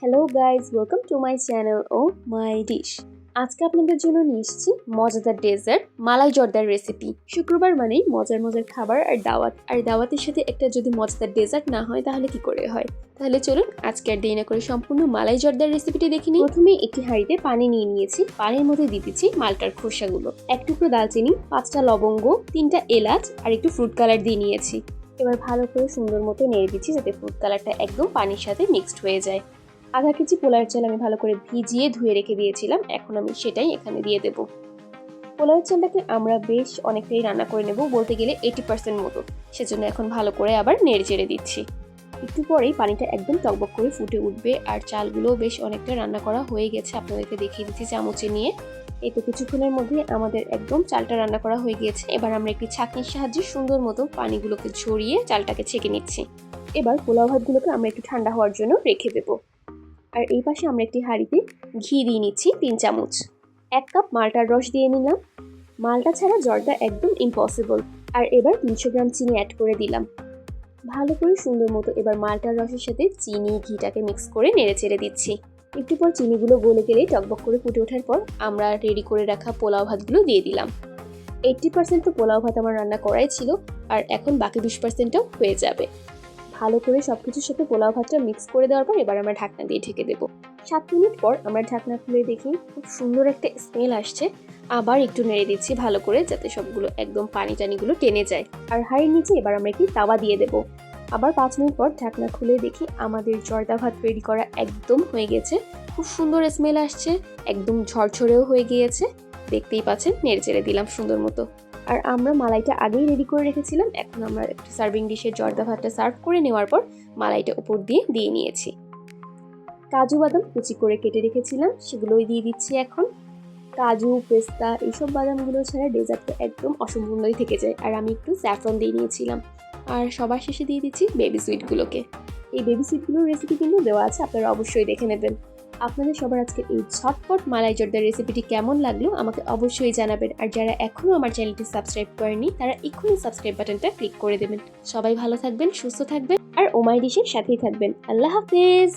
Hello guys, welcome to my channel oh my dish. আজকে আপনাদের জন্য নিয়ে এসেছি মজাদার ডেজার্ট মালাই জর্দার রেসিপি। শুক্রবার মানেই মজার মজার খাবার আর দাওয়াত, আর দাওয়াতের সাথে একটা যদি মজাদার ডেজার্ট না হয় তাহলে কি করে হয়। তাহলে চলুন আজকে আর দেরি না করে সম্পূর্ণ মালাই জর্দার রেসিপিটি দেখে নিই। প্রথমে একটি হাঁড়িতে পানি নিয়ে নিয়েছি, পানির মধ্যে দিয়ে দিচ্ছি মালটার খোসাগুলো, এক টুকরো দালচিনি, 5টা লবঙ্গ, 3টা এলাচ আর একটু ফ্রুট কালার দিয়ে নিয়েছি। এবার ভালো করে সুন্দর মতো নেড়ে দিচ্ছি যাতে ফ্রুট কালারটা একদম পানির সাথে মিক্সড হয়ে যায়। আধা কেজি পোলাওয়ের চাল আমি ভালো করে ভিজিয়ে ধুয়ে রেখে দিয়েছিলাম, এখন আমি সেটাই এখানে দিয়ে দেবো। পোলাওয়ের চালটাকে আমরা বেশ অনেকটাই রান্না করে নেব, বলতে গেলে 80% মতো, সেজন্য এখন ভালো করে আবার নেড়ে চেড়ে দিচ্ছি। একটু পরেই পানিটা একদম টকবক করে ফুটে উঠবে আর চালগুলো বেশ অনেকটা রান্না করা হয়ে গেছে। আপনাদেরকে দেখিয়ে দিচ্ছি চামচে নিয়ে। এই তো কিছুক্ষণের মধ্যে আমাদের একদম চালটা রান্না করা হয়ে গিয়েছে। এবার আমরা একটি ছাঁকনির সাহায্যে সুন্দর মতো পানিগুলোকে ঝরিয়ে চালটাকে ছেঁকে নিচ্ছি। এবার পোলাও ভাতগুলোকে আমরা একটু ঠান্ডা হওয়ার জন্য রেখে দেবো। আর এই পাশে আমরা একটি হাঁড়িতে ঘি দিয়ে নিচ্ছি 3 চামচ। 1 কাপ মালটার রস দিয়ে নিলাম। মালটা ছাড়া জর্দা একদম ইম্পসিবল। আর এবার 300 গ্রাম চিনি অ্যাড করে দিলাম। ভালো করে সুন্দর মতো এবার মালটার রসের সাথে চিনি ঘিটাকে মিক্স করে নেড়ে চেড়ে দিচ্ছি। একটু পর চিনিগুলো গলে গেলে টকবক করে ফুটে ওঠার পর আমরা রেডি করে রাখা পোলাও ভাতগুলো দিয়ে দিলাম। 80% তো পোলাও ভাত আমার রান্না করাই ছিল, আর এখন বাকি 20%টাও হয়ে যাবে। ভালো করে সবকিছুর সাথে পোলাও ভাতটা মিক্স করে দেওয়ার পর এবার আমরা ঢাকনা দিয়ে ঢেকে দেবো। 7 মিনিট পর আমরা ঢাকনা খুলে দেখি খুব সুন্দর একটা স্মেল আসছে। আবার একটু নেড়ে দিচ্ছি ভালো করে যাতে সবগুলো একদম পানি টানিগুলো টেনে যায়। আর হাঁড়ির নিচে এবার আমরা একটি তাওয়া দিয়ে দেবো। আবার 5 মিনিট পর ঢাকনা খুলে দেখি আমাদের জর্দা ভাত রেডি করা একদম হয়ে গেছে। খুব সুন্দর স্মেল আসছে, একদম ঝরঝরেও হয়ে গিয়েছে। দেখতেই পাচ্ছেন, নেড়ে চেড়ে দিলাম সুন্দর মতো। আর আমরা মালাইটা আগেই রেডি করে রেখেছিলাম, এখন আমরা একটু সার্ভিং ডিশে জর্দা ভাতটা সার্ভ করে নেওয়ার পর মালাইটা উপর দিয়ে নিয়েছি। কাজু বাদাম কুচি করে কেটে রেখেছিলাম, সেগুলোই দিয়ে দিচ্ছি এখন। কাজু পেস্তা এইসব বাদামগুলো ছাড়া ডেজার্টটা একদম অসম্পূর্ণই থেকে যায়। আর আমি একটু স্যাফরন দিয়ে নিয়েছিলাম। আর সবার শেষে দিয়ে দিচ্ছি বেবি সুইটগুলোকে। এই বেবি সুইটগুলোর রেসিপি কিন্তু দেওয়া আছে, আপনারা অবশ্যই দেখে নেবেন। আপনাদের সবার আজকে এই ঝটপট মালাই জর্দার রেসিপিটি কেমন লাগলো আমাকে অবশ্যই জানাবেন। আর যারা এখনও আমার চ্যানেলটি সাবস্ক্রাইব করেনি তারা এক্ষুনি সাবস্ক্রাইব বাটনটা ক্লিক করে দেবেন। সবাই ভালো থাকবেন, সুস্থ থাকবেন আর ও মাই ডিশের সাথেই থাকবেন। আল্লাহ হাফেজ।